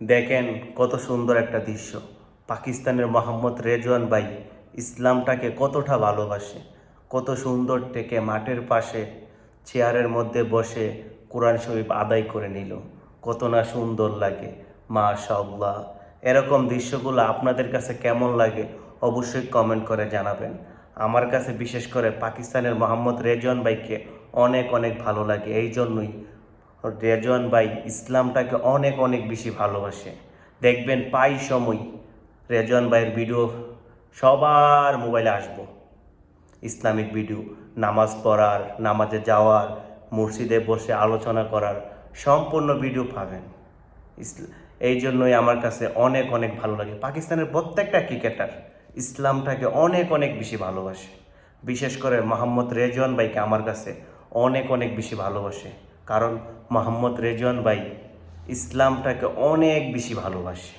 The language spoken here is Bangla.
দেখেন কত সুন্দর একটা দৃশ্য। পাকিস্তানের মোহাম্মদ রেজওয়ান ভাই ইসলামটাকে কতটা ভালোবাসে। কত সুন্দর থেকে মাঠের পাশে চেয়ারের মধ্যে বসে কোরআন শরীফ আদায় করে নিল। কত না সুন্দর লাগে, মাশাআল্লাহ। এরকম দৃশ্যগুলো আপনাদের কাছে কেমন লাগে অবশ্যই কমেন্ট করে জানাবেন। আমার কাছে বিশেষ করে পাকিস্তানের মোহাম্মদ রেজওয়ান ভাইকে অনেক অনেক ভালো লাগে। এই জন্যই রেজওয়ান ভাই ইসলামটাকে অনেক অনেক বেশি ভালোবাসে। দেখবেন প্রায় সময় রেজওয়ান ভাইয়ের ভিডিও সবার মোবাইলে আসবো। ইসলামিক ভিডিও, নামাজ পড়ার, নামাজে যাওয়ার, মসজিদে বসে আলোচনা করার সম্পূর্ণ ভিডিও পাবেন। এই জন্যই আমার কাছে অনেক অনেক ভালো লাগে। পাকিস্তানের প্রত্যেকটা ক্রিকেটার ইসলামটাকে অনেক অনেক বেশি ভালোবাসে। বিশেষ করে মোহাম্মদ রেজওয়ান ভাইকে আমার কাছে অনেক অনেক বেশি ভালোবাসে, কারণ মোহাম্মদ রেজওয়ান ভাই ইসলামটাকে অনেক বেশি ভালোবাসে।